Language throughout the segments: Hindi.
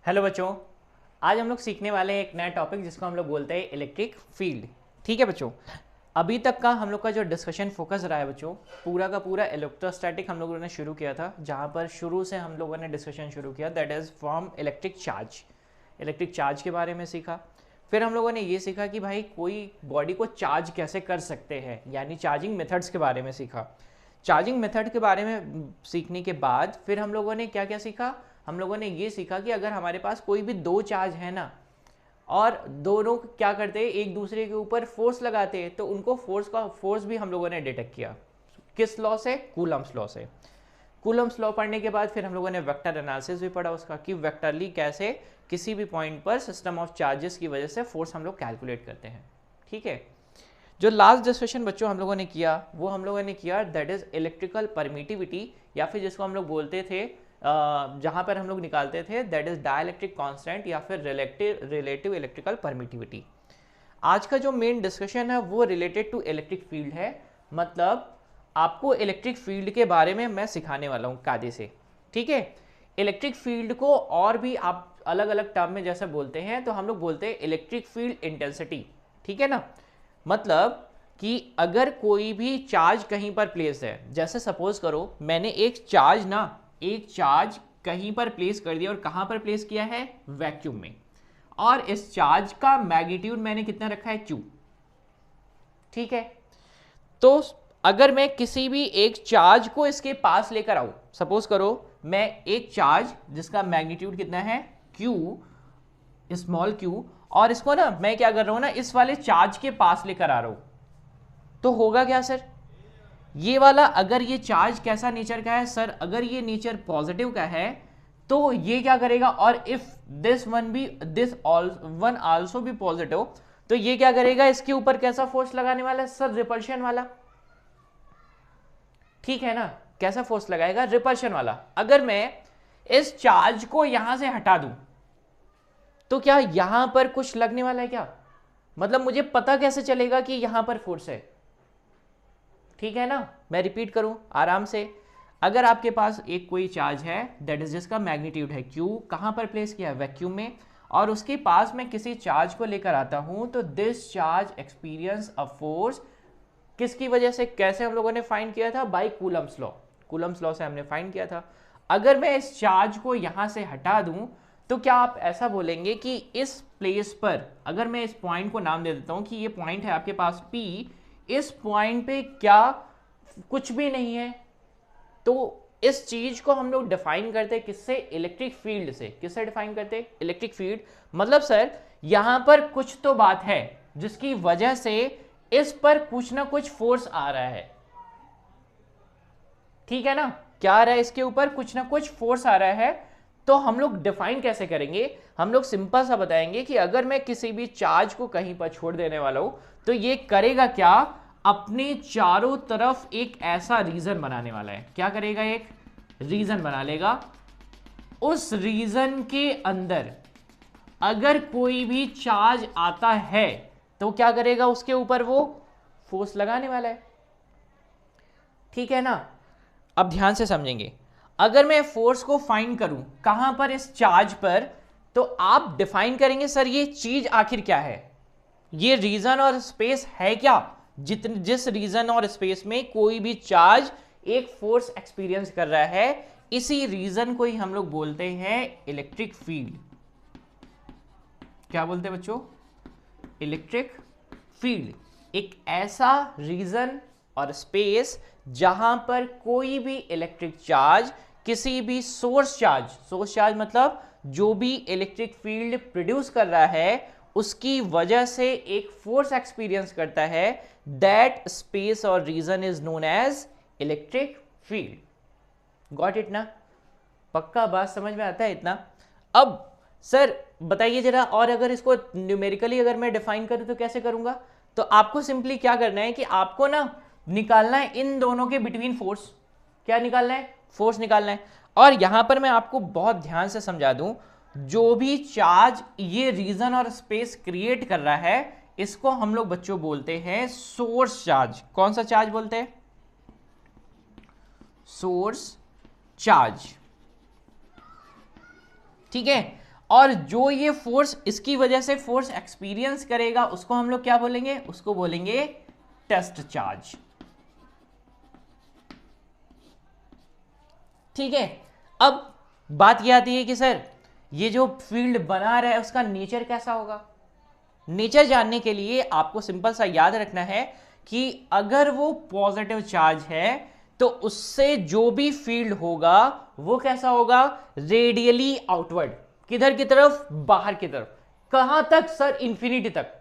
हेलो बच्चों। आज हम लोग सीखने वाले हैं एक नया टॉपिक जिसको हम लोग बोलते हैं इलेक्ट्रिक फील्ड। ठीक है बच्चों, अभी तक का हम लोग का जो डिस्कशन फोकस रहा है बच्चों, पूरा का पूरा इलेक्ट्रोस्टैटिक हम लोगों ने शुरू किया था, जहाँ पर शुरू से हम लोगों ने डिस्कशन शुरू किया that is from electric charge के बारे में सीखा। फिर हम लोगों ने ये सीखा कि भाई कोई बॉडी को चार्ज कैसे कर सकते हैं, यानी चार्जिंग मेथड्स के बारे में सीखा। चार्जिंग मेथड के बारे में सीखने के बाद फिर हम लोगों ने क्या क्या सीखा, हम लोगों ने ये सीखा कि अगर हमारे पास कोई भी दो चार्ज है ना, और दोनों क्या करते हैं, एक दूसरे के ऊपर फोर्स लगाते हैं, तो उनको फोर्स भी हम लोगों ने डिटेक्ट किया। किस लॉ से? कूलम्स लॉ से। कूलम्स लॉ पढ़ने के बाद फिर हम लोगों ने वेक्टर एनालिसिस भी पढ़ा उसका, कि वेक्टरली कैसे किसी भी पॉइंट पर सिस्टम ऑफ चार्जेस की वजह से फोर्स हम लोग कैलकुलेट करते हैं। ठीक है, जो लास्ट डिस्कशन बच्चों हम लोगों ने किया वो हम लोगों ने किया दैट इज इलेक्ट्रिकल परमिटिविटी, या फिर जिसको हम लोग बोलते थे जहाँ पर हम लोग निकालते थे दैट इज डाइलेक्ट्रिक कांस्टेंट या फिर रिलेटिव इलेक्ट्रिकल परमिटिविटी। आज का जो मेन डिस्कशन है वो रिलेटेड टू इलेक्ट्रिक फील्ड है, मतलब आपको इलेक्ट्रिक फील्ड के बारे में मैं सिखाने वाला हूँ कायदे से। ठीक है, इलेक्ट्रिक फील्ड को और भी आप अलग अलग टर्म में जैसे बोलते हैं, तो हम लोग बोलते हैं इलेक्ट्रिक फील्ड इंटेंसिटी। ठीक है ना, मतलब कि अगर कोई भी चार्ज कहीं पर प्लेस है, जैसे सपोज करो मैंने एक चार्ज कहीं पर प्लेस कर दिया, और कहां पर प्लेस किया है? वैक्यूम में। और इस चार्ज का मैग्नीट्यूड मैंने कितना रखा है? Q। ठीक है, तो अगर मैं किसी भी एक चार्ज को इसके पास लेकर आऊं, सपोज करो मैं एक चार्ज जिसका मैग्नीट्यूड कितना है? Q, स्मॉल q, और इसको ना मैं क्या कर रहा हूं ना, इस वाले चार्ज के पास लेकर आ रहा हूं, तो होगा क्या सर? ये वाला, अगर ये चार्ज कैसा नेचर का है सर, अगर ये नेचर पॉजिटिव का है, तो ये क्या करेगा, और इफ दिस वन आल्सो भी पॉजिटिव, तो ये क्या करेगा, इसके ऊपर कैसा फोर्स लगाने वाला है सर? रिपल्शन वाला। ठीक है ना, कैसा फोर्स लगाएगा? रिपल्शन वाला। अगर मैं इस चार्ज को यहां से हटा दूं, तो क्या यहां पर कुछ लगने वाला है क्या? मतलब मुझे पता कैसे चलेगा कि यहां पर फोर्स है? ठीक है ना, मैं रिपीट करूं आराम से। अगर आपके पास एक कोई चार्ज है दैट इज जिसका मैग्नीट्यूड है Q, कहां पर प्लेस किया है? वैक्यूम में, और उसके पास मैं किसी चार्ज को लेकर आता हूं, तो this charge experience a force, किसकी वजह से? कैसे हम लोगों ने फाइंड किया था? By Coulomb's law. Coulomb's law से हमने फाइंड किया था। अगर मैं इस चार्ज को यहां से हटा दूं, तो क्या आप ऐसा बोलेंगे कि इस प्लेस पर, अगर मैं इस पॉइंट को नाम दे देता हूं कि ये पॉइंट है आपके पास P, इस पॉइंट पे क्या कुछ भी नहीं है? तो इस चीज को हम लोग डिफाइन करते हैं किससे? इलेक्ट्रिक फील्ड से। किससे डिफाइन करते हैं? Electric field. मतलब सर यहां पर कुछ तो बात है जिसकी वजह से इस पर कुछ ना कुछ फोर्स आ रहा है। ठीक है ना, क्या आ रहा है? इसके ऊपर कुछ ना कुछ फोर्स आ रहा है। तो हम लोग डिफाइन कैसे करेंगे? हम लोग सिंपल सा बताएंगे कि अगर मैं किसी भी चार्ज को कहीं पर छोड़ देने वाला हूं, तो ये करेगा क्या? अपने चारों तरफ एक ऐसा रीजन बनाने वाला है। क्या करेगा? एक रीजन बना लेगा। उस रीजन के अंदर अगर कोई भी चार्ज आता है, तो क्या करेगा? उसके ऊपर वो फोर्स लगाने वाला है। ठीक है ना, अब ध्यान से समझेंगे। अगर मैं फोर्स को फाइंड करूं कहां पर? इस चार्ज पर, तो आप डिफाइन करेंगे सर ये चीज आखिर क्या है, ये रीजन और स्पेस है क्या, जिस रीजन और स्पेस में कोई भी चार्ज एक फोर्स एक्सपीरियंस कर रहा है, इसी रीजन को ही हम लोग बोलते हैं इलेक्ट्रिक फील्ड। क्या बोलते हैं बच्चों? Electric field. एक ऐसा रीजन और स्पेस जहां पर कोई भी इलेक्ट्रिक चार्ज किसी भी सोर्स चार्ज मतलब जो भी इलेक्ट्रिक फील्ड प्रोड्यूस कर रहा है उसकी वजह से एक फोर्स एक्सपीरियंस करता है, दैट स्पेस और region is known as electric field. Got it ना? पक्का बात समझ में आता है इतना? अब सर बताइए जरा, और अगर इसको न्यूमेरिकली अगर मैं डिफाइन करूं तो कैसे करूंगा? तो आपको सिंपली क्या करना है कि आपको ना निकालना है इन दोनों के बिटवीन फोर्स। क्या निकालना है? फोर्स निकालना है। और यहां पर मैं आपको बहुत ध्यान से समझा दूं, जो भी चार्ज ये रीजन और स्पेस क्रिएट कर रहा है, इसको हम लोग बच्चों बोलते हैं सोर्स चार्ज। कौन सा चार्ज बोलते हैं? Source charge. ठीक है, और जो ये फोर्स इसकी वजह से फोर्स एक्सपीरियंस करेगा उसको हम लोग क्या बोलेंगे, उसको बोलेंगे टेस्ट चार्ज। ठीक है, अब बात यह आती है कि सर ये जो फील्ड बना रहा है उसका नेचर कैसा होगा। नेचर जानने के लिए आपको सिंपल सा याद रखना है कि अगर वो पॉजिटिव चार्ज है तो उससे जो भी फील्ड होगा वो कैसा होगा, रेडियली आउटवर्ड। किधर की तरफ, बाहर की तरफ। कहां तक सर, इंफिनिटी तक।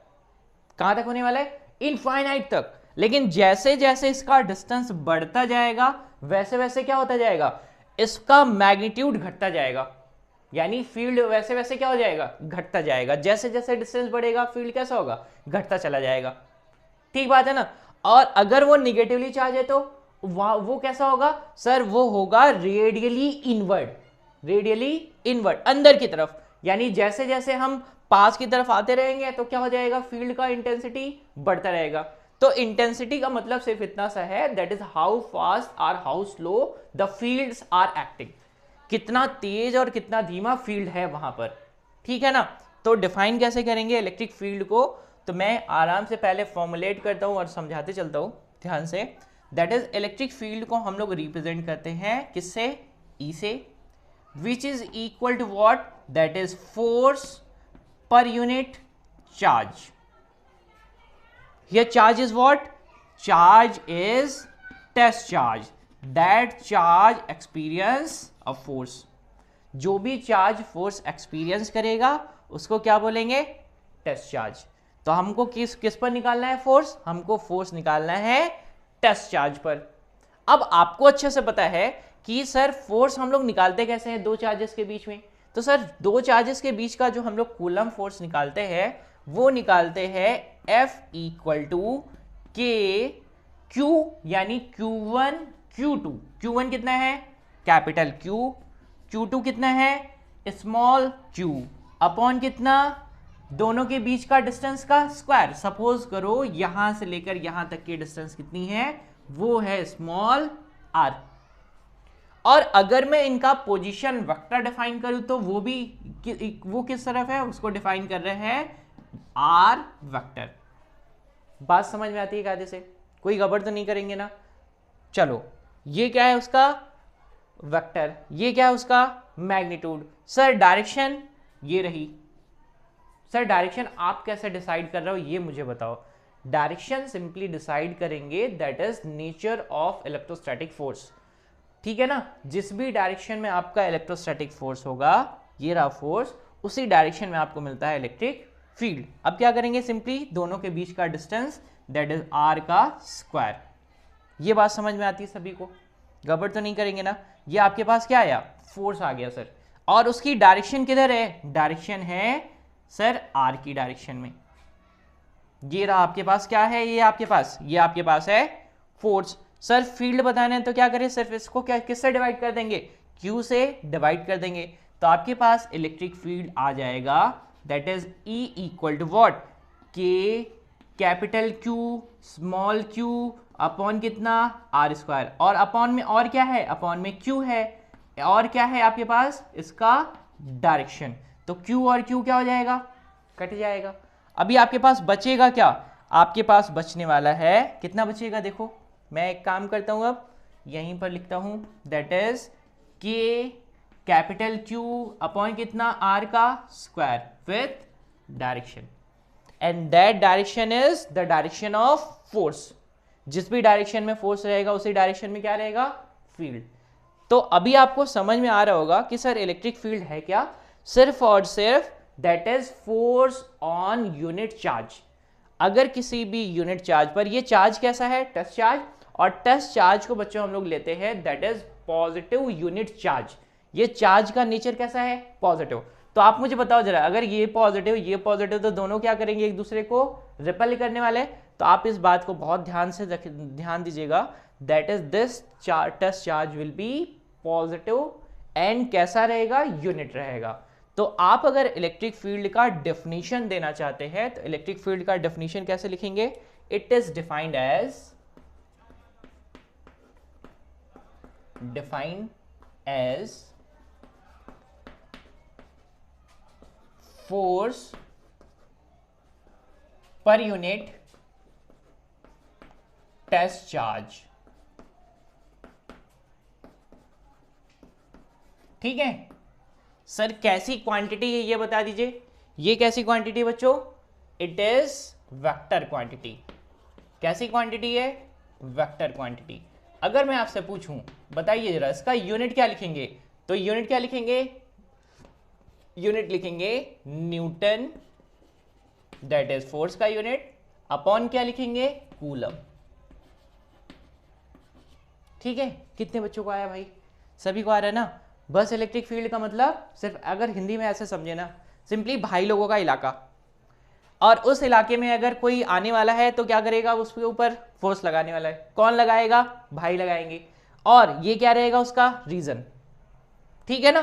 कहां तक होने वाला है, इनफाइनाइट तक। लेकिन जैसे जैसे इसका डिस्टेंस बढ़ता जाएगा वैसे वैसे क्या होता जाएगा, इसका मैग्नीट्यूड घटता जाएगा। यानी फील्ड वैसे वैसे क्या हो जाएगा, घटता जाएगा। जैसे जैसे डिस्टेंस बढ़ेगा फील्ड कैसा होगा, घटता चला जाएगा। ठीक बात है ना। और अगर वो निगेटिवली चार्ज है तो वो कैसा होगा सर, वो होगा रेडियली इनवर्ड। रेडियली इनवर्ड, अंदर की तरफ। यानी जैसे जैसे हम पास की तरफ आते रहेंगे तो क्या हो जाएगा, फील्ड का इंटेंसिटी बढ़ता रहेगा। तो इंटेंसिटी का मतलब सिर्फ इतना सा है, दैट इज हाउ फास्ट और how slow the fields are acting. कितना तेज और कितना धीमा फील्ड है वहां पर। ठीक है ना। तो डिफाइन कैसे करेंगे इलेक्ट्रिक फील्ड को, तो मैं आराम से पहले फॉर्मुलेट करता हूं और समझाते चलता हूं ध्यान से। दैट इज इलेक्ट्रिक फील्ड को हम लोग रिप्रेजेंट करते हैं किससे, ई से, which is equal to what, that is force per unit charge. Here charge is what, charge is test charge, that charge experience a force. जो भी चार्ज फोर्स एक्सपीरियंस करेगा उसको क्या बोलेंगे, टेस्ट चार्ज। तो हमको किस किस पर निकालना है फोर्स, हमको फोर्स निकालना है टेस्ट चार्ज पर। अब आपको अच्छे से पता है कि सर फोर्स हम लोग निकालते कैसे हैं दो चार्जेस के बीच में। तो सर दो चार्जेस के बीच का जो हम लोग कूलम फोर्स निकालते हैं वो निकालते हैं F इक्वल टू के क्यू, यानी Q1 Q2। Q1 कितना है, कैपिटल Q, Q2 कितना है, स्मॉल q, अपॉन कितना, दोनों के बीच का डिस्टेंस का स्क्वायर। सपोज करो यहां से लेकर यहां तक की डिस्टेंस कितनी है, वो है स्मॉल r। और अगर मैं इनका पोजीशन वेक्टर डिफाइन करूं तो वो भी वो किस तरफ है, उसको डिफाइन कर रहे हैं r वेक्टर। बात समझ में आती है कायदे से, कोई गड़बड़ तो नहीं करेंगे ना। चलो ये क्या है उसका वेक्टर, ये क्या है उसका मैग्नीट्यूड। सर डायरेक्शन ये रही। सर डायरेक्शन आप कैसे डिसाइड कर रहे हो ये मुझे बताओ। डायरेक्शन सिंपली डिसाइड करेंगे, that is nature of electrostatic force. ठीक है ना, जिस भी डायरेक्शन में आपका इलेक्ट्रोस्टैटिक फोर्स होगा, ये रहा फोर्स, उसी डायरेक्शन में आपको मिलता है इलेक्ट्रिक फील्ड। अब क्या करेंगे, सिंपली दोनों के बीच का डिस्टेंस दैट इज r का स्क्वायर। ये बात समझ में आती है सभी को, गड़बड़ तो नहीं करेंगे ना। ये आपके पास क्या आया, फोर्स आ गया सर। और उसकी डायरेक्शन किधर है, डायरेक्शन है सर r की डायरेक्शन में। ये रहा आपके पास क्या है, ये आपके पास है फोर्स। सर फील्ड बताना है तो क्या करें, सिर्फ इसको क्या किससे डिवाइड कर देंगे, Q से डिवाइड कर देंगे। तो आपके पास इलेक्ट्रिक फील्ड आ जाएगा, that is E equal to what, k capital Q small q upon कितना, r स्क्वायर। और अपॉन में और क्या है, अपॉन में Q है, और क्या है आपके पास, इसका डायरेक्शन। तो Q और Q क्या हो जाएगा, कट जाएगा। अभी आपके पास बचेगा क्या, आपके पास बचने वाला है, कितना बचेगा देखो, मैं एक काम करता हूं अब यहीं पर लिखता हूं, दैट इज के कैपिटल Q अपॉन कितना, r का square with direction. And that direction is the direction of force. जिस भी डायरेक्शन में फोर्स रहेगा उसी डायरेक्शन में क्या रहेगा, फील्ड। तो अभी आपको समझ में आ रहा होगा कि सर इलेक्ट्रिक फील्ड है क्या, सिर्फ और सिर्फ that is force on unit charge. अगर किसी भी यूनिट चार्ज पर, ये चार्ज कैसा है, टेस्ट चार्ज, और टेस्ट चार्ज को बच्चों हम लोग लेते हैं that is positive unit charge. ये चार्ज का नेचर कैसा है, पॉजिटिव। तो आप मुझे बताओ जरा, अगर ये पॉजिटिव तो दोनों क्या करेंगे, एक दूसरे को रिपेल करने वाले। तो आप इस बात को बहुत ध्यान दीजिएगा, that is this test charge will be positive and कैसा रहेगा, यूनिट रहेगा। तो आप अगर इलेक्ट्रिक फील्ड का डेफिनेशन देना चाहते हैं तो इलेक्ट्रिक फील्ड का डेफिनेशन कैसे लिखेंगे, it is defined as force per unit test charge. ठीक है सर, कैसी क्वांटिटी है ये बता दीजिए। ये कैसी क्वांटिटी बच्चों? It is vector quantity. कैसी क्वांटिटी है? Vector quantity. अगर मैं आपसे पूछूं बताइए जरा इसका यूनिट क्या लिखेंगे, तो यूनिट क्या लिखेंगे? यूनिट लिखेंगे न्यूटन, दैट इज फोर्स का यूनिट, अपॉन क्या लिखेंगे? कूलम। ठीक है, कितने बच्चों को आया भाई? सभी को आ रहा है ना? बस इलेक्ट्रिक फील्ड का मतलब सिर्फ अगर हिंदी में ऐसे समझे ना, सिंपली भाई लोगों का इलाका, और उस इलाके में अगर कोई आने वाला है तो क्या करेगा? उसके ऊपर फोर्स लगाने वाला है। कौन लगाएगा? भाई लगाएंगे। और ये क्या रहेगा उसका? रीजन। ठीक है ना?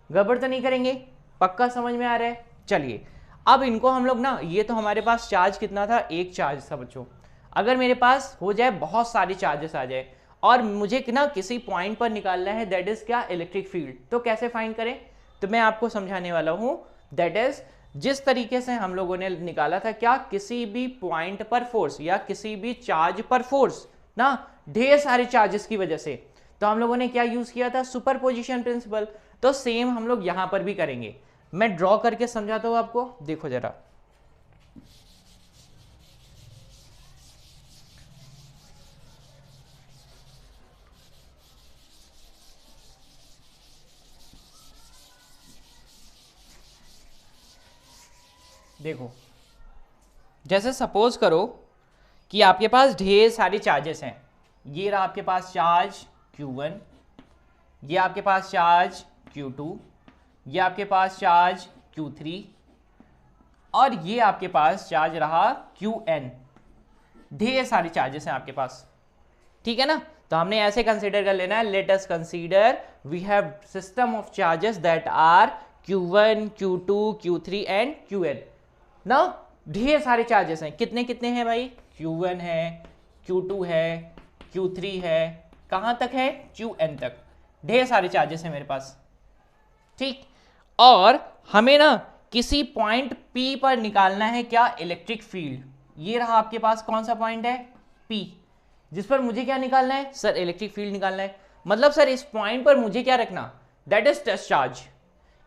गड़बड़ तो नहीं करेंगे? पक्का समझ में आ रहा है? चलिए अब इनको हम लोग ना, ये तो हमारे पास चार्ज कितना था? एक चार्ज था बच्चों। अगर मेरे पास हो जाए बहुत सारे चार्जेस आ जाए और मुझे ना किसी पॉइंट पर निकालना है, दैट इज क्या? Electric field. तो कैसे फाइंड करें? तो मैं आपको समझाने वाला हूं। दैट इज जिस तरीके से हम लोगों ने निकाला था, क्या किसी भी पॉइंट पर फोर्स या किसी भी चार्ज पर फोर्स ना, ढेर सारे चार्जेस की वजह से, तो हम लोगों ने क्या यूज किया था? Superposition principle. तो सेम हम लोग यहां पर भी करेंगे। मैं ड्रॉ करके समझाता हूं आपको, देखो जरा। देखो जैसे सपोज करो कि आपके पास ढेर सारे चार्जेस हैं। ये रहा आपके पास चार्ज Q1, ये आपके पास चार्ज Q2, ये आपके पास चार्ज Q3 और ये आपके पास चार्ज रहा Qn। ढेर सारे चार्जेस हैं आपके पास। ठीक है ना? तो हमने ऐसे कंसीडर कर लेना है, let us consider we have system of charges that are Q1, Q2, Q3 and Qn ना। ढेर सारे चार्जेस हैं। कितने कितने हैं भाई? Q1 है, Q2 है, Q3 है, कहां तक है? Qn तक। ढेर सारे चार्जेस हैं मेरे पास। ठीक, और हमें ना किसी पॉइंट P पर निकालना है क्या? Electric field. ये रहा आपके पास कौन सा पॉइंट है? P, जिस पर मुझे क्या निकालना है? सर इलेक्ट्रिक फील्ड निकालना है। मतलब सर इस पॉइंट पर मुझे क्या रखना? That is test charge.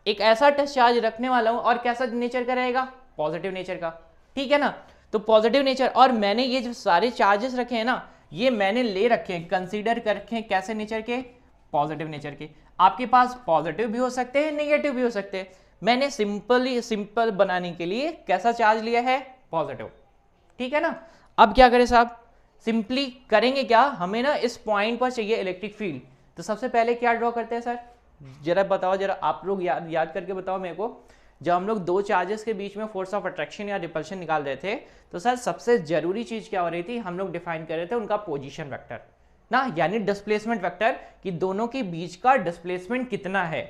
एक ऐसा टेस्ट चार्ज रखने वाला हूं, और कैसा नेचर का रहेगा? पॉजिटिव नेचर का। ठीक है ना? तो पॉजिटिव नेचर, और मैंने ये जो सारे चार्जेस रखे हैं ना, ये मैंने ले रखे हैं, कंसीडर कर रखे हैं कैसे नेचर के? पॉजिटिव नेचर के। आपके पास पॉजिटिव भी हो सकते हैं, नेगेटिव भी हो सकते हैं। मैंने सिंपल बनाने के लिए कैसा चार्ज लिया है? पॉजिटिव। ठीक है ना? अब क्या करें साहब? सिंपली करेंगे क्या? हमें ना इस पॉइंट पर चाहिए इलेक्ट्रिक फील्ड। तो सबसे पहले क्या ड्रॉ करते हैं सर? जरा बताओ, जरा आप लोग याद करके बताओ मेरे को। जब हम लोग दो चार्जेस के बीच में फोर्स ऑफ अट्रैक्शन या रिपल्शन निकाल रहे थे, तो सर सबसे जरूरी चीज क्या हो रही थी? हम लोग डिफाइन कर रहे थे उनका पोजीशन वेक्टर ना, यानी डिस्प्लेसमेंट वेक्टर, कि दोनों के बीच का डिस्प्लेसमेंट कितना है।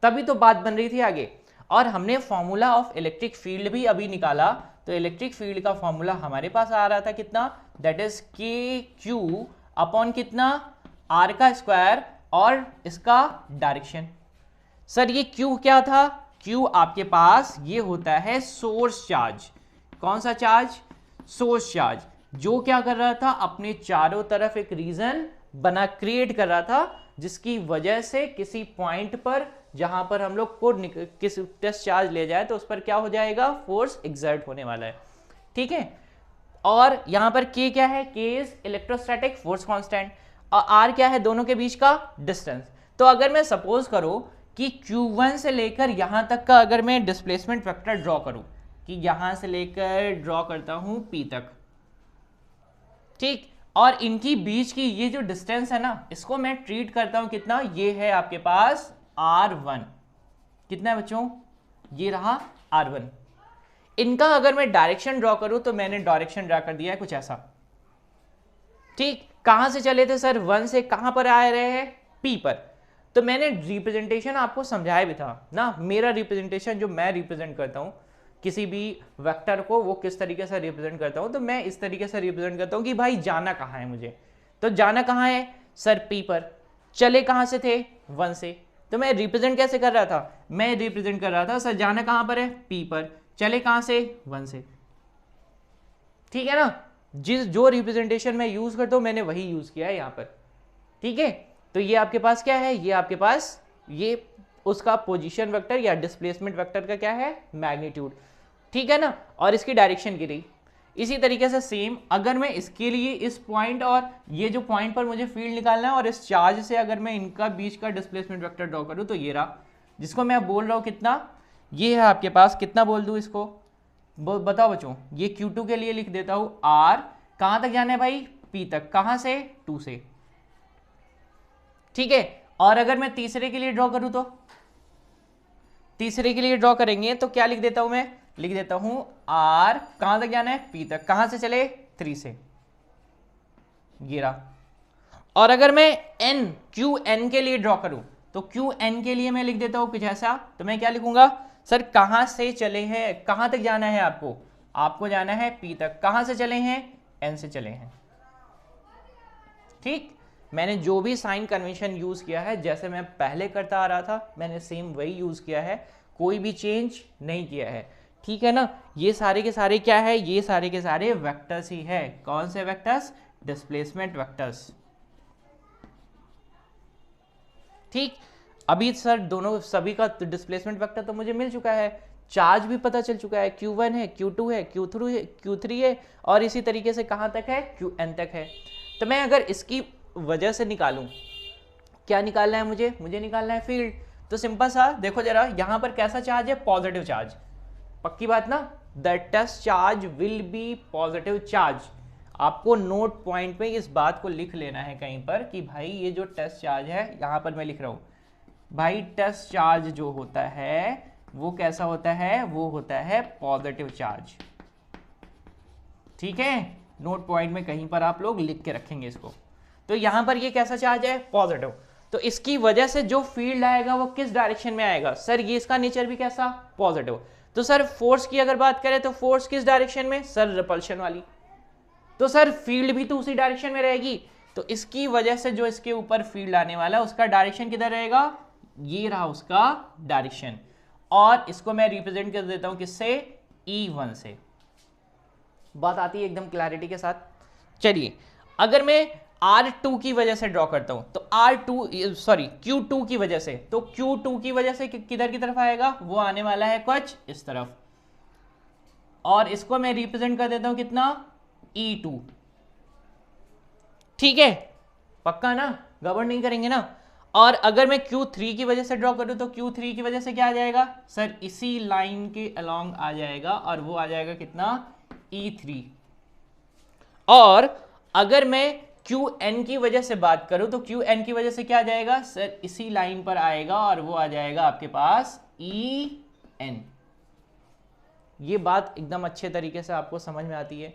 तभी तो बात बन रही थी आगे। और हमने फॉर्मूला ऑफ इलेक्ट्रिक फील्ड भी अभी निकाला। तो इलेक्ट्रिक फील्ड का फॉर्मूला हमारे पास आ रहा था कितना? दैट इज के क्यू अपॉन कितना? आर का स्क्वायर और इसका डायरेक्शन। सर ये क्यू क्या था? क्यू आपके पास ये होता है सोर्स चार्ज। कौन सा चार्ज? सोर्स चार्ज, जो क्या कर रहा था? अपने चारों तरफ एक रीजन बना क्रिएट कर रहा था, जिसकी वजह से किसी पॉइंट पर जहां पर हम लोग को किस टेस्ट चार्ज ले जाए तो उस पर क्या हो जाएगा? फोर्स एग्जर्ट होने वाला है। ठीक है? और यहां पर के क्या है? के इज इलेक्ट्रोस्टैटिक फोर्स कांस्टेंट, और आर क्या है? दोनों के बीच का डिस्टेंस। तो अगर मैं सपोज करो कि Q1 से लेकर यहां तक का अगर मैं डिस्प्लेसमेंट वेक्टर ड्रॉ करूं, कि यहां से लेकर ड्रॉ करता हूं P तक, ठीक, और इनकी बीच की ये जो डिस्टेंस है ना, इसको मैं ट्रीट करता हूं कितना? ये है आपके पास R1। कितना है बच्चों? ये रहा R1। इनका अगर मैं डायरेक्शन ड्रॉ करूं, तो मैंने डायरेक्शन ड्रॉ कर दिया है कुछ ऐसा। ठीक, कहां से चले थे सर? 1 से कहां पर आ रहे हैं? P पर। तो मैंने रिप्रेजेंटेशन आपको समझाया भी था ना, मेरा रिप्रेजेंटेशन जो मैं रिप्रेजेंट करता हूं किसी भी वेक्टर को, वो किस तरीके से रिप्रेजेंट करता हूं। तो मैं इस तरीके से रिप्रेजेंट करता हूं कि भाई जाना कहां है मुझे। तो जाना कहां है सर? P पर। चले कहां से थे? 1 से। तो मैं रिप्रेजेंट कैसे कर रहा था? मैं रिप्रेजेंट कर रहा था सर जाना कहां पर है, पी पर, चले कहां से, 1 से। ठीक है ना, जो रिप्रेजेंटेशन मैं यूज करता हूं मैंने वही यूज किया है यहां पर। ठीक है, तो ये आपके पास क्या है, ये आपके पास ये उसका पोजीशन वेक्टर या डिस्प्लेसमेंट वेक्टर का क्या है, मैग्नीट्यूड। ठीक है ना, और इसकी डायरेक्शन की रही। इसी तरीके से सेम अगर मैं इसके लिए इस पॉइंट और ये जो पॉइंट पर मुझे फील्ड निकालना है और इस चार्ज से अगर मैं इनका बीच का डिस्प्लेसमेंट वेक्टर ड्रॉ करूं तो ये रहा, जिसको मैं बोल रहा हूं कितना, ये है आपके पास, कितना बोल दूं इसको, बताओ बच्चों, ये Q2 के लिए लिख देता हूं R, कहां तक जाना है भाई, P तक, कहां से, 2 से। ठीक है, और अगर मैं तीसरे के लिए ड्रॉ करूं तो तीसरे के लिए ड्रॉ करेंगे तो क्या लिख देता हूं, मैं लिख देता हूं R, कहां तक जाना है, P तक, कहां से चले, 3 से, गिरा। और अगर मैं N QN के लिए ड्रॉ करूं तो QN के लिए मैं लिख देता हूं कुछ ऐसा, तो मैं क्या लिखूंगा, सर कहां से चले हैं, कहां तक जाना है आपको, आपको जाना है P तक, कहां से चले हैं, N से चले हैं। ठीक, मैंने जो भी साइन कन्वेंशन यूज किया है जैसे मैं पहले करता आ रहा था मैंने सेम वही यूज किया है, कोई भी चेंज नहीं किया है। ठीक है ना, ये सारे के सारे क्या है, ये सारे के सारे वेक्टर्स ही है। कौन से वेक्टर्स, डिस्प्लेसमेंट वेक्टर्स। ठीक, अभी सर दोनों सभी का डिस्प्लेसमेंट वेक्टर तो मुझे मिल चुका है, चार्ज भी पता चल चुका है, Q1 है, Q2 है, Q3 है, और इसी तरीके से कहां तक है, Qn तक है। तो मैं अगर इसकी वजह से निकालूं, क्या निकालना है मुझे, निकालना है फील्ड। तो सिंपल सा देखो जरा, यहां पर कैसा चार्ज है, पॉजिटिव चार्ज, पक्की बात ना, the test charge will be positive charge. आपको नोट पॉइंट पे इस बात को लिख लेना है कहीं पर कि भाई ये जो टेस्ट चार्ज है, यहां पर मैं लिख रहा हूं भाई, टेस्ट चार्ज जो होता है वो कैसा होता है, वो होता है पॉजिटिव चार्ज। ठीक है, नोट पॉइंट में कहीं पर आप लोग लिख के रखेंगे इसको। तो यहां पर ये कैसा चार्ज है, पॉजिटिव, तो इसकी वजह से जो फील्ड आएगा वो किस डायरेक्शन में आएगा, सर ये इसका नेचर भी कैसा, पॉजिटिव। तो सर फोर्स की अगर बात करें तो फोर्स किस डायरेक्शन में, सर रिपल्शन वाली, तो सर फील्ड भी तो उसी डायरेक्शन में रहेगी। तो इसकी वजह से जो इसके ऊपर फील्ड आने वाला है उसका डायरेक्शन किधर रहेगा, ये रहा उसका डायरेक्शन, और इसको मैं रिप्रेजेंट कर देता हूं किससे, E1 से। बात आती है एकदम क्लैरिटी के साथ। चलिए अगर मैं R2 की वजह से ड्रॉ करता हूं तो Q2 की वजह से, तो Q2 की वजह से किधर की तरफ आएगा, वो आने वाला है कुछ इस तरफ, और इसको मैं रिप्रेजेंट कर देता हूं कितना, E2। ठीक है, पक्का ना, गड़बड़ नहीं करेंगे ना। और अगर मैं Q3 की वजह से ड्रॉ करूं तो Q3 की वजह से क्या आ जाएगा, सर इसी लाइन के अलोंग आ जाएगा, और वो आ जाएगा कितना, E3। और अगर मैं Qn की वजह से बात करूं तो Qn की वजह से क्या आ जाएगा, सर इसी लाइन पर आएगा, और वो आ जाएगा आपके पास En। ये बात एकदम अच्छे तरीके से आपको समझ में आती है,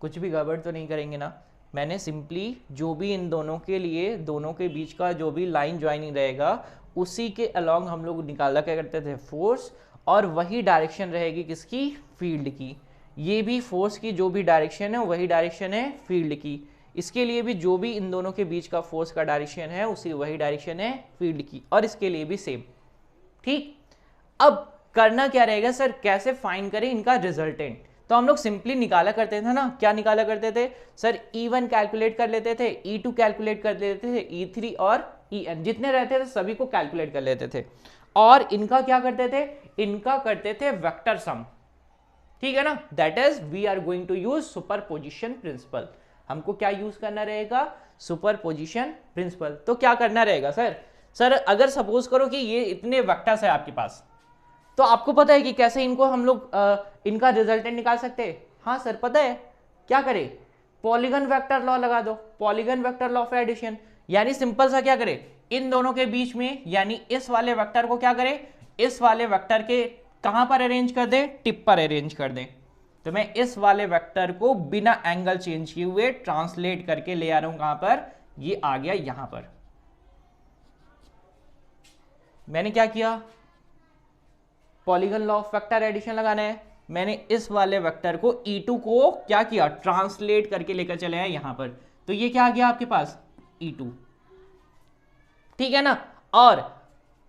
कुछ भी गड़बड़ तो नहीं करेंगे ना। मैंने सिंपली जो भी इन दोनों के लिए, दोनों के बीच का जो भी लाइन ज्वाइनिंग रहेगा उसी के अलोंग हम लोग निकाला क्या करते थे, फोर्स, और वही डायरेक्शन रहेगी किसकी, फील्ड की। ये भी फोर्स की जो भी डायरेक्शन है वही डायरेक्शन है फील्ड की, इसके लिए भी जो भी इन दोनों के बीच का फोर्स का डायरेक्शन है उसी वही डायरेक्शन है फील्ड की, और इसके लिए भी सेम। ठीक, अब करना क्या रहेगा सर, कैसे फाइंड करें इनका रिजल्टेंट। तो हम लोग सिंपली निकाला करते थे ना, क्या निकाला करते थे सर, E1 कैलकुलेट कर लेते थे, E2 कैलकुलेट कर लेते थे, E3 और En जितने रहते थे सभी को कैलकुलेट कर लेते थे, और इनका क्या करते थे, इनका करते थे वेक्टर सम। ठीक है ना, that is we are going to use superposition principle. हमको क्या यूज करना रहेगा, सुपरपोजिशन प्रिंसिपल। तो क्या करना रहेगा सर अगर सपोज करो कि ये इतने वेक्टर्स है आपके पास, तो आपको पता है कि कैसे इनको हम लोग इनका रिजल्टेंट निकाल सकते हैं। हाँ सर पता है, क्या करें, पॉलीगन वेक्टर लॉ लगा दो, polygon vector law of addition. यानी सिंपल सा क्या करें, इन दोनों के बीच में, यानी इस वाले वेक्टर को क्या करें, इस वाले वेक्टर के कहां पर अरेंज कर दें, टिप पर अरेंज कर दें। तो मैं इस वाले वेक्टर को बिना एंगल चेंज किए हुए ट्रांसलेट करके ले आ रहा हूं कहां पर, ये आ गया यहां पर। मैंने क्या किया, polygon law of vector addition लगाना है, मैंने इस वाले वेक्टर को E2 को क्या किया, ट्रांसलेट करके लेकर चले आए यहां पर। तो ये क्या आ गया आपके पास, E2। ठीक है ना, और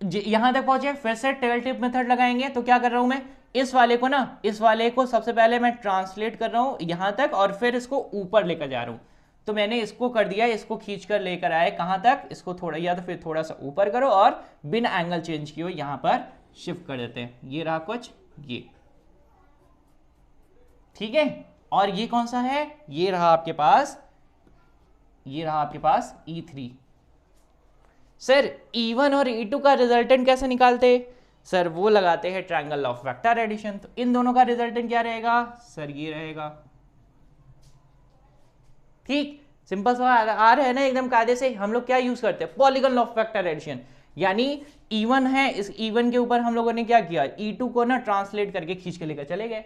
यहां तक पहुंचे, फिर से टेल टिप मेथड लगाएंगे। तो क्या कर रहा हूं मैं, इस वाले को ना, इस वाले को सबसे पहले मैं ट्रांसलेट कर रहा हूं यहां तक और फिर इसको ऊपर लेकर जा रहा हूं। तो मैंने इसको कर दिया, इसको खींच कर लेकर आए कहां तक, इसको थोड़ा या तो फिर थोड़ा सा ऊपर करो और बिना एंगल चेंज किए यहां पर शिफ्ट कर देते हैं। ये रहा कुछ ये, ठीक है। और ये कौन सा है, ये रहा आपके पास, ये रहा आपके पास E3। सर E1 और E2 का रिजल्टेंट कैसे निकालते, सर वो लगाते हैं ट्रायंगल ऑफ वेक्टर एडिशन। तो इन दोनों का रिजल्टेंट क्या रहेगा, सर ये रहेगा। ठीक, सिंपल सा आ रहा है ना एकदम कायदे से। हम लोग क्या यूज करते हैं, पॉलीगन ऑफ वेक्टर एडिशन। यानी E1 है, इस E1 के ऊपर हम लोगों ने क्या किया, E2 को ना ट्रांसलेट करके खींच के लेकर चले गए।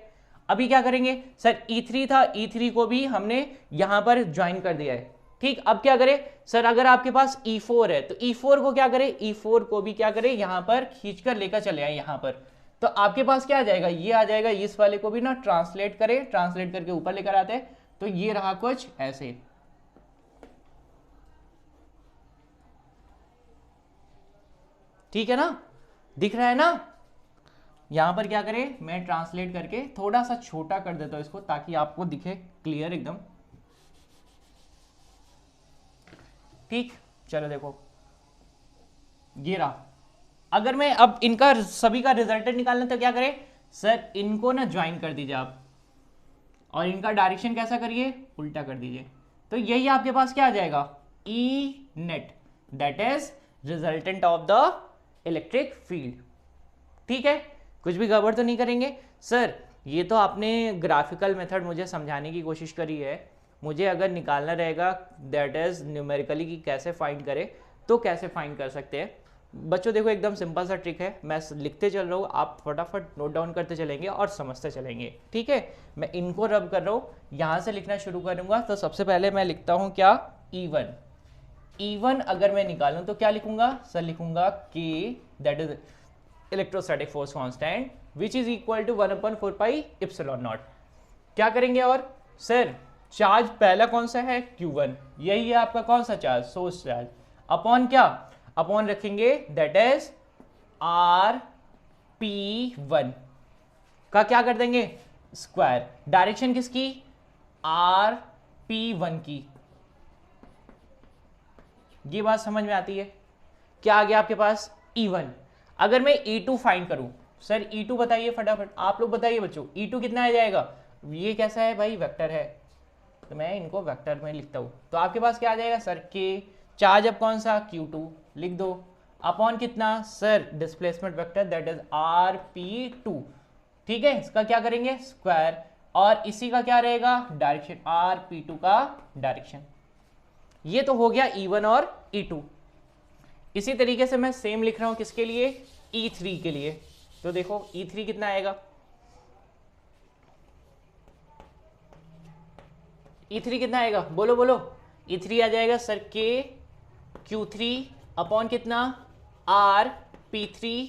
अभी क्या करेंगे, सर E3 था, E3 को भी हमने यहां पर ज्वाइन कर दिया है। ठीक, अब क्या करें सर, अगर आपके पास E4 है तो E4 को क्या करें, E4 को भी क्या करें, यहां पर खींचकर लेकर चले आए यहां पर। तो आपके पास क्या आ जाएगा, ये आ जाएगा। इस वाले को भी ना ट्रांसलेट करें, ट्रांसलेट करके ऊपर लेकर आते हैं। तो ये रहा कुछ ऐसे, ठीक है ना, दिख रहा है ना। यहां पर क्या करें, मैं ट्रांसलेट करके थोड़ा सा छोटा कर देता हूं इसको ताकि आपको दिखे क्लियर एकदम। ठीक, चलो देखो ये रहा। अगर मैं अब इनका सभी का रिजल्टेंट निकालना तो क्या करें, सर इनको ना ज्वाइन कर दीजिए आप और इनका डायरेक्शन कैसा करिए, उल्टा कर दीजिए। तो यही आपके पास क्या आ जाएगा, E net, that is resultant of the electric field. ठीक है, कुछ भी गड़बड़ तो नहीं करेंगे। सर ये तो आपने ग्राफिकल मेथड मुझे समझाने की कोशिश करी है, मुझे अगर निकालना रहेगा दैट इज न्यूमेरिकली कि कैसे फाइंड करें, तो कैसे फाइंड कर सकते हैं बच्चों। देखो एकदम सिंपल सा ट्रिक है, मैं लिखते चल रहा हूँ, आप फटाफट नोट डाउन करते चलेंगे और समझते चलेंगे। ठीक है, मैं इनको रब कर रहा हूँ, यहाँ से लिखना शुरू करूँगा। तो सबसे पहले मैं लिखता हूँ क्या, E1। E1 अगर मैं निकालूँ तो क्या लिखूंगा, सर लिखूंगा K, that is electrostatic force constant, which is equal to 1/4 pi epsilon nought. क्या करेंगे, और सर चार्ज पहला कौन सा है, Q1, यही है आपका कौन सा चार्ज, सोर्स चार्ज, अपॉन क्या, अपॉन रखेंगे दैट इज RP1 का क्या कर देंगे, स्क्वायर। डायरेक्शन किसकी, RP1 की। ये बात समझ में आती है। क्या आ गया आपके पास, E1। अगर मैं E2 फाइंड करूं, सर E2 बताइए फटाफट, आप लोग बताइए बच्चों, E2 कितना आ जाएगा। ये कैसा है भाई, वेक्टर है, तो मैं इनको वेक्टर में लिखता हूं। तो आपके पास क्या आ जाएगा सर, K, चार्ज अब कौन सा, Q2 लिख दो, अपॉन कितना, sir displacement vector that is RP2। ठीक है, इसका क्या करेंगे, स्क्वायर, और इसी का क्या रहेगा, डायरेक्शन, RP2 का डायरेक्शन। ये तो हो गया E1 और E2। इसी तरीके से मैं सेम लिख रहा हूं किसके लिए, E3 के लिए। तो देखो E3 कितना आएगा, E3 कितना आएगा, बोलो बोलो। E3 आ जाएगा सर K Q3 अपॉन कितना, RP3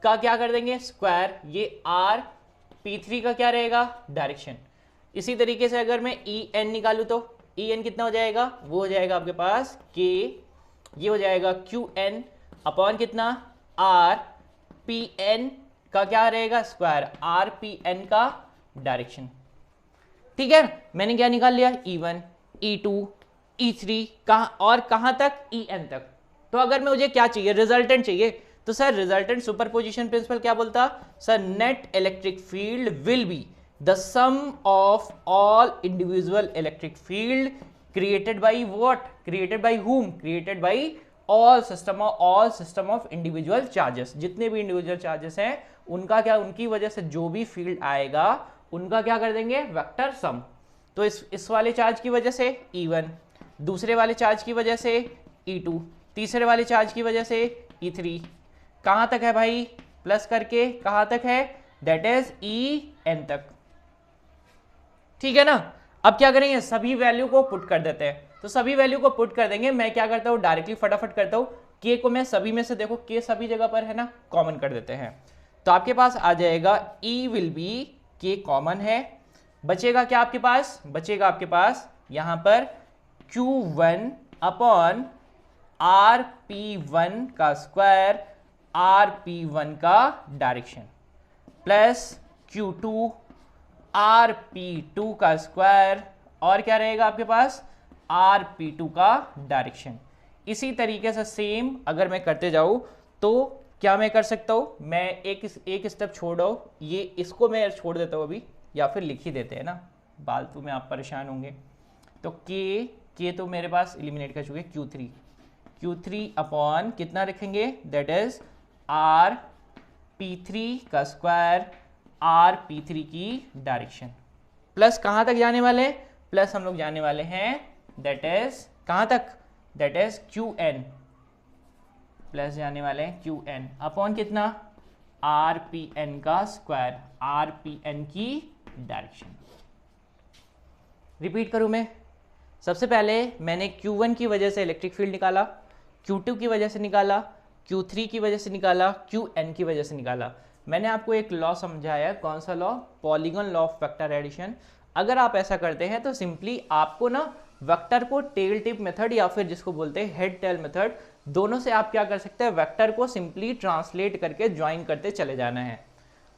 का क्या कर देंगे, स्क्वायर, ये RP3 का क्या रहेगा, डायरेक्शन। इसी तरीके से अगर मैं EN निकालूं तो EN कितना हो जाएगा, वो हो जाएगा आपके पास K, ये हो जाएगा QN अपॉन कितना, RPN का क्या रहेगा, स्क्वायर, RPN का डायरेक्शन। ठीक है, मैंने क्या निकाल लिया, E1, E2, E3 कहां और कहां तक, EN तक। तो अगर मैं मुझे क्या चाहिए, रिजल्टेंट चाहिए, तो सर रिजल्टेंट सुपरपोजिशन प्रिंसिपल क्या बोलता, sir net electric field will be the sum of all individual electric field created by what, created by whom, created by all system of individual charges. जितने भी इंडिविजुअल चार्जेस हैं उनका क्या, उनकी वजह से जो भी फील्ड आएगा उनका क्या कर देंगे, वेक्टर सम। तो इस वाले चार्ज की वजह से E1, दूसरे वाले चार्ज की वजह से E2, तीसरे वाले चार्ज की वजह से E3। कहां तक है भाई, प्लस करके कहां तक है, दैट इज EN तक। ठीक है ना। अब क्या करेंगे, सभी वैल्यू को पुट कर देते हैं। तो सभी वैल्यू को पुट कर देंगे। मैं क्या करता हूं, डायरेक्टली फटाफट करता हूं, K को मैं सभी में से, देखो K सभी जगह पर है ना, कॉमन कर देते हैं। तो आपके पास आ जाएगा E will be, K common है, बचेगा क्या आपके पास, बचेगा आपके पास यहां पर Q1 upon r p one का स्क्वायर आर पी वन का direction plus Q2 r p two का स्क्वायर और क्या रहेगा आपके पास आर पी टू का डायरेक्शन। इसी तरीके से सेम अगर मैं करते जाऊं तो क्या मैं कर सकता हूं, मैं एक स्टेप छोड़ हूं, ये इसको मैं छोड़ देता हूं अभी, या फिर लिख ही देते हैं ना, फालतू में आप परेशान होंगे। तो के तो मेरे पास एलिमिनेट कर चुके, Q3 अपॉन कितना रखेंगे, that is R P three का स्क्वायर आर पी थ्री की डायरेक्शन प्लस कहाँ तक जाने वाले हैं, प्लस हम लोग जाने वाले हैं दैट इज कहाँ तक, दैट इज Qn, प्लस जाने वाले हैं Qn अपॉन कितना आर पी एन का स्क्वायर आर पी एन की डायरेक्शन। रिपीट करूं मैं, सबसे पहले मैंने Q1 की वजह से इलेक्ट्रिक फील्ड निकाला, Q2 की वजह से निकाला, Q3 की वजह से निकाला, Qn की वजह से निकाला। मैंने आपको एक लॉ समझाया, कौन सा law, polygon law of vector addition. अगर आप ऐसा करते हैं तो सिंपली आपको ना वेक्टर को टेल टिप मेथड या फिर जिसको बोलते हैं हेड टेल मेथड, दोनों से आप क्या कर सकते हैं, वेक्टर को सिंपली ट्रांसलेट करके ज्वाइन करते चले जाना है।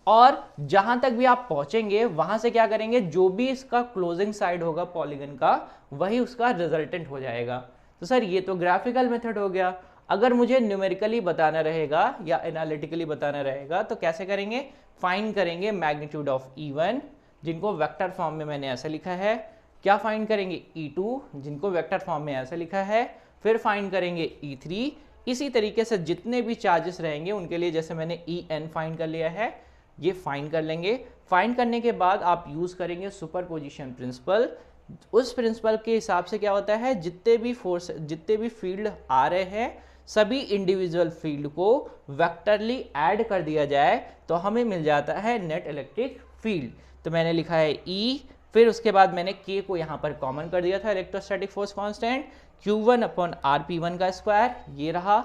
और जहां तक भी आप पहुंचेंगे वहां से क्या करेंगे, जो भी इसका क्लोजिंग साइड होगा पॉलीगन का वही उसका रिजल्टेंट हो जाएगा। तो सर ये तो ग्राफिकल मेथड हो गया, अगर मुझे न्यूमेरिकली बताना रहेगा या एनालिटिकली बताना रहेगा तो कैसे करेंगे, फाइंड करेंगे मैग्नीट्यूड ऑफ E1 जिनको वेक्टर फॉर्म में मैंने ऐसा लिखा है, क्या फाइंड करेंगे E2 जिनको वेक्टर फॉर्म में ऐसा लिखा है, फिर फाइंड करेंगे E3। इसी तरीके से जितने भी चार्जेस रहेंगे उनके लिए जैसे मैंने En फाइंड कर लिया है, ये फाइंड कर लेंगे। फाइंड करने के बाद आप यूज करेंगे सुपरपोजिशन प्रिंसिपल। उस प्रिंसिपल के हिसाब से क्या होता है, जितने भी फोर्स, जितने भी फील्ड आ रहे हैं सभी इंडिविजुअल फील्ड को वेक्टरली ऐड कर दिया जाए तो हमें मिल जाता है नेट इलेक्ट्रिक फील्ड। तो मैंने लिखा है E, फिर उसके बाद मैंने K को यहाँ पर कॉमन कर दिया था, electrostatic force constant Q1 upon RP1 का स्क्वायर, ये रहा।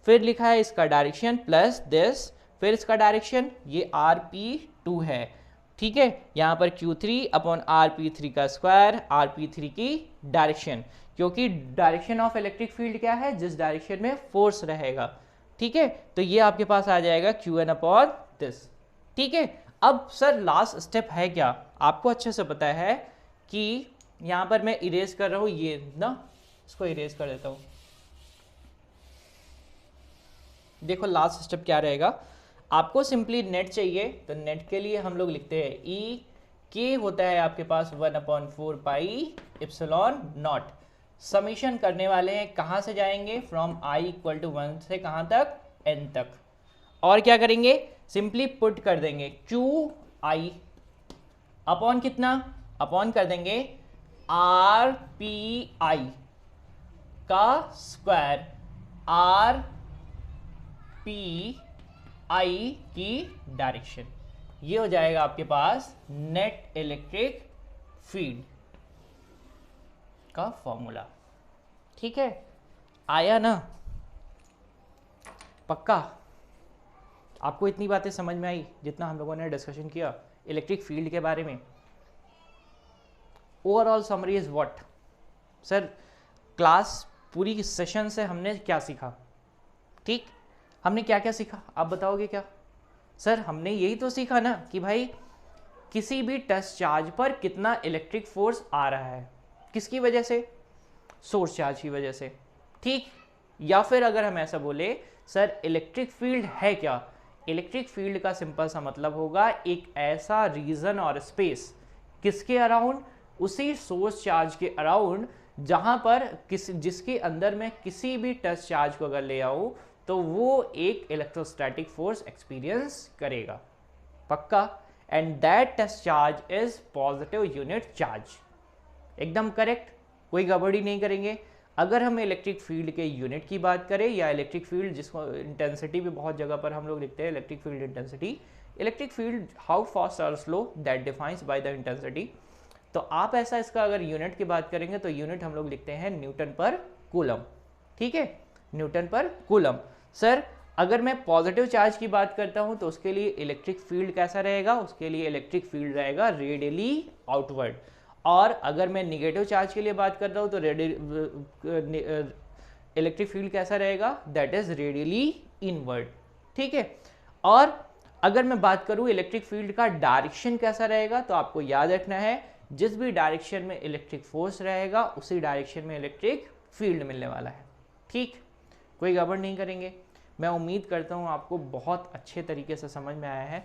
फिर लिखा है इसका डायरेक्शन प्लस दिस, फिर इसका डायरेक्शन ये RP2 है, ठीक है। यहाँ पर Q3 अपॉन RP3 का स्क्वायर RP3 की डायरेक्शन, क्योंकि डायरेक्शन ऑफ इलेक्ट्रिक फील्ड क्या है, जिस डायरेक्शन में फोर्स रहेगा, ठीक है। तो ये आपके पास आ जाएगा Qn अपॉन दिस, ठीक है। अब सर लास्ट स्टेप है क्या, आपको अच्छे से पता है कि यहाँ पर मैं इरेज कर रहा हूँ, ये ना इसको इरेज कर देता हूँ। देखो लास्ट स्टेप क्या रहेगा, आपको सिंपली नेट चाहिए तो नेट के लिए हम लोग लिखते हैं E, K होता है आपके पास 1/4 पाई एप्सिलॉन नॉट। समीशन करने वाले हैं, कहाँ से जाएंगे, फ्रॉम I इक्वल टू 1 से कहाँ तक, N तक। और क्या करेंगे, सिंपली पुट कर देंगे QI अपॉन कितना, अपॉन कर देंगे RPI का स्क्वायर RPI की डायरेक्शन। ये हो जाएगा आपके पास नेट इलेक्ट्रिक फील्ड का फॉर्मूला, ठीक है। आया ना, पक्का आपको इतनी बातें समझ में आई जितना हम लोगों ने डिस्कशन किया इलेक्ट्रिक फील्ड के बारे में। Overall summary is what, sir class पूरी सेशन से हमने क्या सीखा, ठीक, हमने क्या क्या सीखा आप बताओगे क्या। सर हमने यही तो सीखा ना कि भाई किसी भी टच चार्ज पर कितना इलेक्ट्रिक फोर्स आ रहा है, किसकी वजह से, सोर्स चार्ज की वजह से, ठीक। या फिर अगर हम ऐसा बोले सर इलेक्ट्रिक फील्ड है क्या, इलेक्ट्रिक फील्ड का सिंपल सा मतलब होगा एक ऐसा रीजन और स्पेस किसके अराउंड, उसी सोर्स चार्ज के अराउंड जहां पर जिसके अंदर मैं किसी भी टच चार्ज को अगर ले आऊं तो वो एक इलेक्ट्रोस्टैटिक फोर्स एक्सपीरियंस करेगा, पक्का। And that touch charge is positive unit charge, एकदम करेक्ट, कोई गड़बड़ी नहीं करेंगे। अगर हम इलेक्ट्रिक फील्ड के यूनिट की बात करें या इलेक्ट्रिक फील्ड जिसको इंटेंसिटी भी बहुत जगह पर हम लोग लिखते हैं electric field intensity, electric field how fast और slow that defines by the intensity. तो आप ऐसा इसका अगर यूनिट की बात करेंगे तो यूनिट हम लोग लिखते हैं न्यूटन पर कूलम, ठीक है, न्यूटन पर कूलम। सर अगर मैं पॉजिटिव चार्ज की बात करता हूं तो उसके लिए इलेक्ट्रिक फील्ड कैसा रहेगा, उसके लिए इलेक्ट्रिक फील्ड रहेगा रेडियली आउटवर्ड। और अगर मैं निगेटिव चार्ज के लिए बात करता हूं तो इलेक्ट्रिक फील्ड कैसा रहेगा, दैट इज रेडियली इनवर्ड। ठीक है, और अगर मैं बात करूं इलेक्ट्रिक फील्ड का डायरेक्शन कैसा रहेगा, तो आपको याद रखना है जिस भी डायरेक्शन में इलेक्ट्रिक फोर्स रहेगा उसी डायरेक्शन में इलेक्ट्रिक फील्ड मिलने वाला है। ठीक, कोई गड़बड़ नहीं करेंगे। मैं उम्मीद करता हूँ आपको बहुत अच्छे तरीके से समझ में आया है।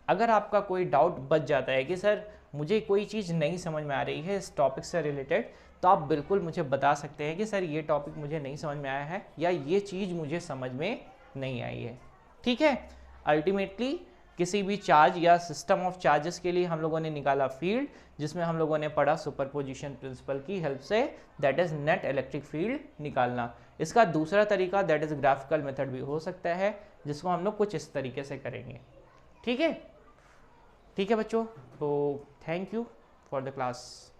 अगर आपका कोई डाउट बच जाता है कि सर मुझे कोई चीज़ नहीं समझ में आ रही है इस टॉपिक से रिलेटेड, तो आप बिल्कुल मुझे बता सकते हैं कि सर ये टॉपिक मुझे नहीं समझ में आया है या ये चीज़ मुझे समझ में नहीं आई है। ठीक है, अल्टीमेटली किसी भी चार्ज या सिस्टम ऑफ चार्जेस के लिए हम लोगों ने निकाला फील्ड, जिसमें हम लोगों ने पढ़ा सुपरपोजिशन प्रिंसिपल की हेल्प से, that is net electric field निकालना। इसका दूसरा तरीका दैट इज ग्राफिकल मेथड भी हो सकता है, जिसको हम लोग कुछ इस तरीके से करेंगे। ठीक है, ठीक है बच्चों, तो thank you for the class.